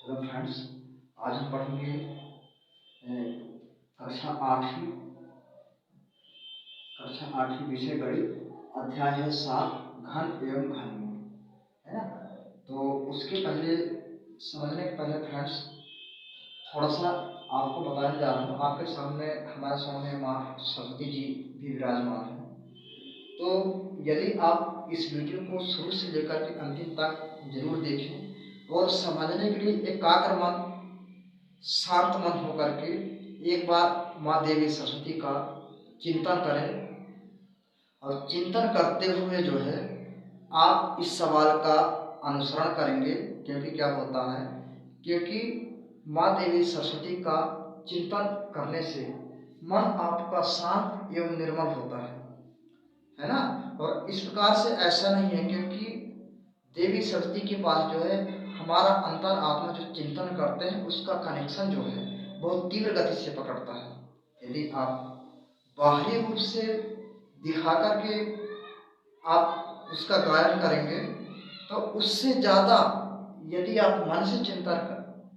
Hello friends, आज हम पढ़ेंगे कक्षा आठवीं विषय गणित। अध्याय है 7 घन एवं घनमूल, है ना। तो उसके पहले समझने के पहले फ्रेंड्स थोड़ा सा आपको बताने जा रहा हूँ। आपके सामने हमारे सामने माँ सरस्वती जी भी विराजमान है। तो यदि आप इस वीडियो को शुरू से लेकर के अंतिम तक जरूर देखें और समझने के लिए एकाग्र मन शांत मन होकर के एक बार माँ देवी सरस्वती का चिंतन करें, और चिंतन करते हुए जो है आप इस सवाल का अनुसरण करेंगे। क्योंकि क्या होता है, क्योंकि माँ देवी सरस्वती का चिंतन करने से मन आपका शांत एवं निर्मल होता है ना। और इस प्रकार से ऐसा नहीं है, क्योंकि देवी सरस्वती के पास जो है हमारा अंतर आत्मा जो चिंतन करते हैं उसका कनेक्शन जो है बहुत तीव्र गति से पकड़ता है। यदि आप बाहरी रूप से दिखा करके आप उसका गायन करेंगे तो उससे ज़्यादा यदि आप मन से चिंतन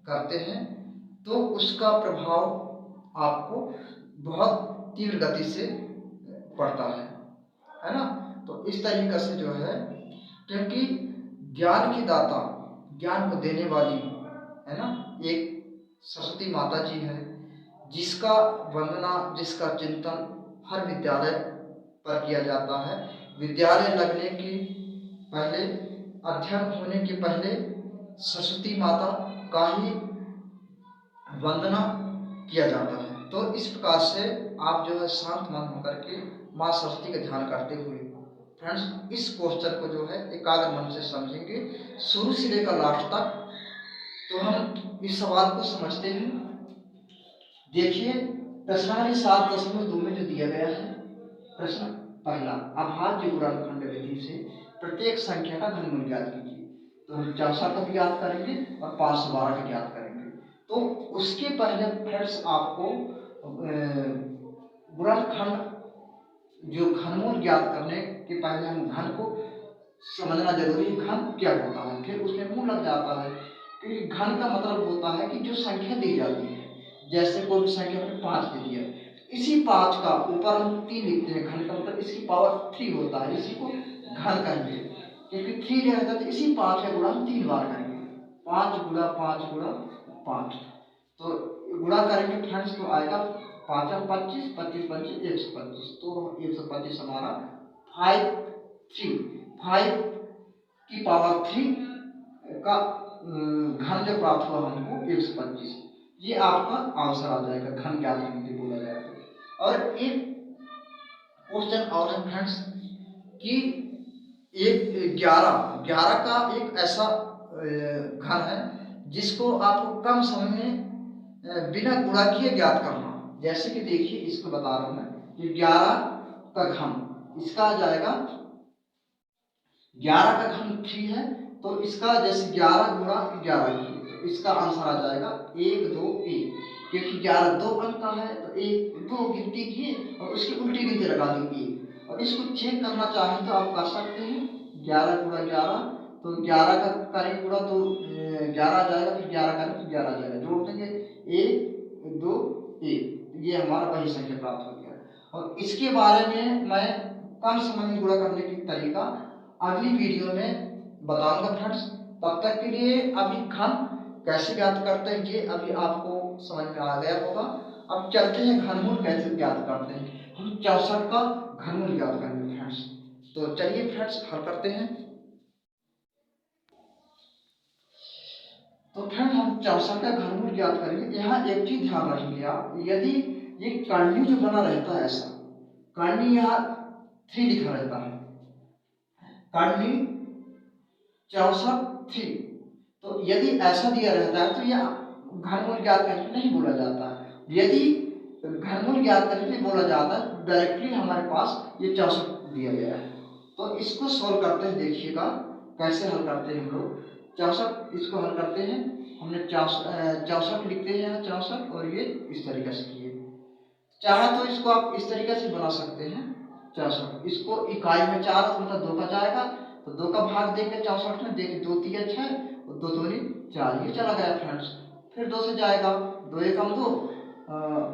करते हैं तो उसका प्रभाव आपको बहुत तीव्र गति से पड़ता है ना। तो इस तरीके से जो है, क्योंकि ज्ञान की दाता, ज्ञान को देने वाली है ना, एक सरस्वती माता जी है, जिसका वंदना, जिसका चिंतन हर विद्यालय पर किया जाता है। विद्यालय लगने के पहले, अध्ययन होने के पहले सरस्वती माता का ही वंदना किया जाता है। तो इस प्रकार से आप जो है शांत मन होकर के माँ सरस्वती का ध्यान करते हुए फ्रेंड्स इस क्वेश्चन को जो है एकाग्र मन से समझेंगे शुरू से लेकर लास्ट तक। तो हम इस सवाल को समझते हैं। देखिए, प्रश्नावली 7.2 में जो दिया गया है, प्रश्न पहला, अभाज्य गुणनखंड विधि से प्रत्येक संख्या का घनमूल ज्ञात कीजिए। तो हम 64 का भी ज्ञात करेंगे और 512 का ज्ञात करेंगे। तो उसके पहले फ्रेंड्स आपको गुणनखंड जो घनमूल ज्ञात करने के पहले हम घन को समझना जरूरी है। घन क्या होता है, फिर उसमें मूल लग जाता है। क्योंकि घन का मतलब होता है कि जो संख्या दी जाती है, जैसे कोई भी संख्या में 5 दे दिया, इसी 5 का ऊपर हम 3 लिखते हैं। घन का मतलब इसकी पावर 3 होता है, इसी को घन कहेंगे। क्योंकि 3 रहता है तो इसी 5 का गुणा हम 3 बार करेंगे। 5 गुणा 5 गुणा 5, तो गुणा करेंगे फ्रेंड्स तो आएगा 5 25, 25 25 125। तो 125 हमारा 5 की पावर 3 का घन जो प्राप्त हुआ हमको 125। ये आपका आंसर आ जाएगा घन ज्ञात करने के बोला जाए तो। और एक क्वेश्चन और है फ्रेंड्स कि एक 11 का एक ऐसा घन है जिसको आपको कम समय में बिना गुणा किए ज्ञात करना। जैसे कि देखिए, इसको बता रहा हूं मैं कि 11 का घन इसका आ जाएगा, 11 का घन 3 है तो इसका जैसे 11 गुणा 11 की, तो इसका आंसर आ जाएगा 1 2 1। क्योंकि 11 2 अंक का है तो 1 2 गिनती किए और उसकी उल्टी गिनती लगा दी 1। और इसको चेक करना चाहें तो आप कर सकते हैं 11 गुणा 11, तो 11 का करेंगे गुणा तो 11 आ जाएगा, फिर 11 करें तो 11 आ जाएगा, जोड़ देंगे 1 2 1, ये हमारा वही संख्या प्राप्त हो गया। और इसके बारे में मैं कम समय में गुणा करने की तरीका अगली वीडियो में बताऊंगा फ्रेंड्स। तब तक के लिए अभी घन कैसे ज्ञात करते हैं ये अभी आपको समझ में आ गया होगा। अब चलते हैं घनमूल कैसे ज्ञात करते हैं। हम 64 का घनमूल ज्ञात करेंगे फ्रेंड्स। तो चलिए फ्रेंड्स हल करते हैं। तो फ्रेंड हम 64 का घनमूल ज्ञात करेंगे। यहाँ एक चीज ध्यान रखेंगे आप, यदि ये कर्णी जो बना रहता है ऐसा, कर्णी यहाँ 3 लिखा रहता है, कर्णी 64 3, तो यदि ऐसा दिया रहता है तो यह घनमूल ज्ञात करके नहीं बोला जाता है। यदि घनमूल ज्ञात करके बोला जाता है डायरेक्टली हमारे पास ये 64 दिया गया है। तो इसको सॉल्व करते हैं, देखिएगा कैसे हल करते हैं हम लोग। 64 इसको हल करते हैं, हमने 64 लिखते हैं यहाँ 64, और ये इस तरीके से किए। चाहे तो इसको आप इस तरीके से बना सकते हैं 64, इसको इकाई में 4 मतलब 2 का जाएगा, तो 2 का भाग देंगे 64 में, देखिए 2 3 6, दो दूनी 4, ये चला गया फ्रेंड्स। फिर 2 से जाएगा, 2 एकम 2,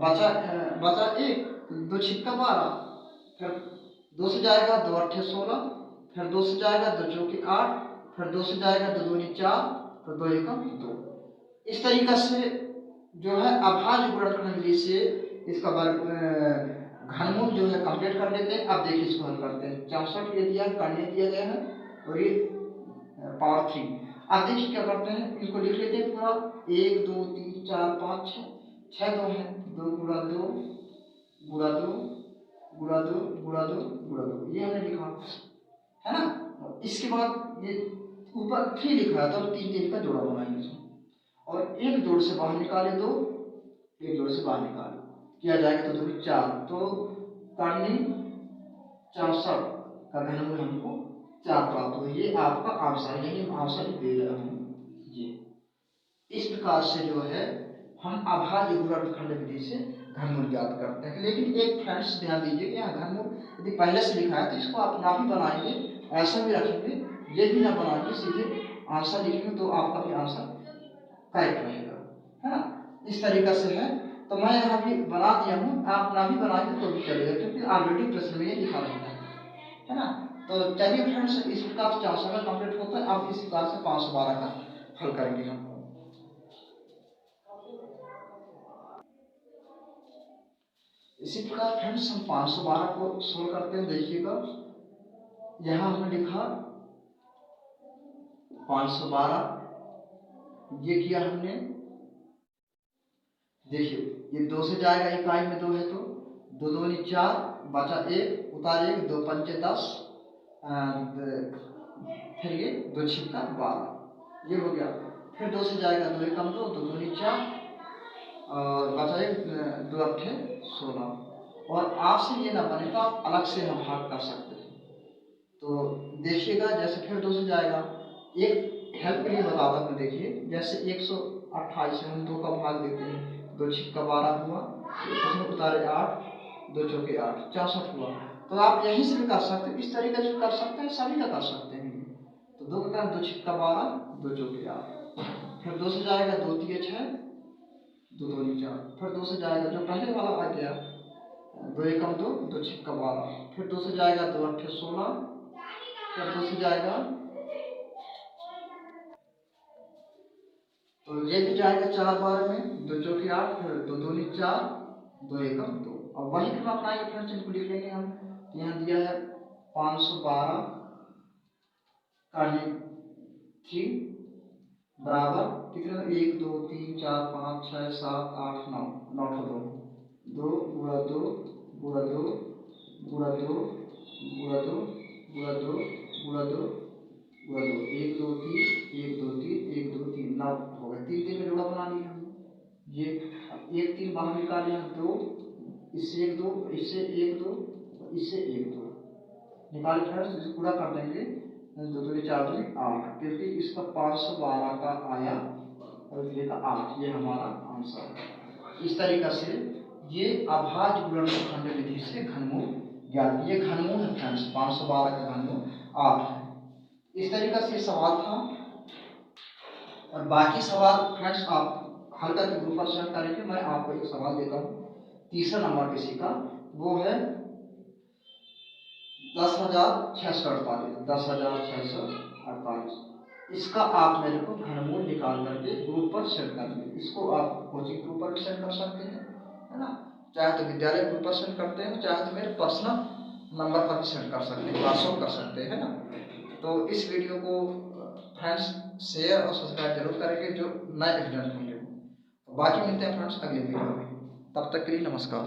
बचा 1, 2 छिक्का 12, फिर 2 से जाएगा 2 अट्ठे 16, फिर 2 से जाएगा 2 चौके 8, फिर 2 से जाएगा 2 दूनी 4, तो 2 एकम 2। इस तरीक़ा से जो है अभाज्य गुणनखंड विधि से इसका घनमूल जो है कंप्लीट कर लेते हैं। अब देखिए इसको हल करते हैं। 64 ये दिया, करने दिया गया है, और ये पावर 3। अब देखिए क्या करते हैं, इसको लिख लेते हैं पूरा। 1 2 3 4 5 6, 6 2 है, 2 गुणा 2 गुणा 2 गुणा 2 गुणा 2 गुणा 2, ये हमने लिखा है ना। इसके बाद ये ऊपर 3 लिखा है, तो 3 3 का जोड़ा बनाएंगे इसमें, और एक जोड़ से बाहर निकाले 2, एक जोड़ से बाहर निकाले किया जाएगा तो 2 4, तो करनी 64 का घनमूल हमको 4 प्राप्त हो। ये आपका आंसर, यानी आंसर दे रहा हूँ ये। इस प्रकार से जो है हम अभाज्य गुणनखंड विधि से घनमूल ज्ञात करते हैं। लेकिन एक फ्रेंड्स ध्यान दीजिए कि यहाँ घनमूल यदि पहले से लिखा है तो इसको आप ना भी बनाएंगे, ऐसा भी रखेंगे, ये भी ना बनाएंगे, सीधे आंसर लिखेंगे तो आपका भी आंसर करेक्ट रहेगा, है ना। इस तरीक़ा से है। तो मैं यहाँ भी बना दिया हूँ, आप ना भी बनाएंगे तो भी चलेगा, क्योंकि ऑलरेडी प्रश्न में ये लिखा रहता है ना। तो चलिए फ्रेंड्स, इस प्रकार से 400 का कंप्लीट होता है। अब इस प्रकार से 512 का हल करेंगे हम। इसी प्रकार फ्रेंड्स हम 512 को सोल्व करते हैं। देखिएगा यहाँ हमने लिखा 512, ये किया हमने। देखिए ये 2 से जाएगा, इकाई में 2 है तो 2 दूनी 4, बचा 1, उतार 1, 2 पंचे 10, फिर ये 2 छिक्का 12, ये हो गया। फिर 2 से जाएगा 2 एकम 2, 2 दूनी 4, और बचा 1, 2 अट्ठे 16। और आपसे ये ना बने तो आप अलग से हम भाग कर सकते हैं। तो देखिएगा जैसे फिर 2 से जाएगा, एक हेल्प के लिए बता रहा हूँ। देखिए जैसे 128 से हम 2 का भाग देते हैं, 2 छिक्का 12 हुआ, उसमें उतारे 8, 2 चौके 8, 64 हुआ। तो आप यहीं से भी कर सकते हैं, इस तरीके से कर सकते हैं, सभी का कर सकते हैं। तो 2 का 2 छिक्का 12, 2 चौके 8, फिर 2 से जाएगा 2 तिये 6, 2 दूनी 4, फिर 2 से जाएगा जो पहले वाला आ गया 2 एकम 2, 2 छिक्का 12, फिर 2 से जाएगा 2 अट्ठे 16, फिर 2 से जाएगा तो ये भी जाएगा 4 12 में, 2 चौके 8, फिर 2 दूनी 4, 2 एकम 2। अब वही फिर अपनाएंगे फ्रेंड्स, इनको लिख लेंगे हम। यहाँ दिया है 512 करने 3 बराबर कितना, 1 2 3 4 5 6 7 8 9, 9 2 2 गुणा 2 गुणा 2 गुणा 2 गुणा 2 गुणा 2 गुणा 2 गुणा 2, 1 2 3 1 2 3 1 2 3 9 हो गया। 3 3 का जोड़ा बना लिया हमने। ये 1 3 बाहर निकाले हम, 2, इससे 1 2, इससे 1 2, इससे 1 2 निकाले फ्रेंड्स। इसको पूरा कर देंगे, 2 दूनी 4 दूनी 8, क्योंकि इसका 512 का आया और इसलिए का 8, ये हमारा आंसर है। इस तरीका से ये अभाज्य गुणनखंड विधि से घनमूल ज्ञात, ये घनमूल है फ्रेंड्स, 512 का घनमूल 8 है। इस तरीका से सवाल था, और बाकी सवाल फ्रेंड्स आप हल करके ग्रुप पर शेयर करेंगे। मैं आपको एक सवाल देता हूँ, तीसरा नंबर किसी का, वो है 10,648, 10,648। इसका आप मेरे को घनमूल निकाल करके ग्रुप पर सेंड कर दें। इसको आप कोचिंग ग्रुप पर सेंड कर सकते हैं, है ना। चाहे तो विद्यालय ग्रुप पर सेंड करते हैं, चाहे तो मेरे पर्सनल नंबर पर भी सेंड कर सकते हैं, व्हाट्सएप कर सकते हैं, ना। तो इस वीडियो को फ्रेंड्स शेयर और सब्सक्राइब जरूर करेंगे जो नए स्टूडेंट होंगे। बाकी मिलते हैं फ्रेंड्स अगले वीडियो में, तब तक के लिए नमस्कार।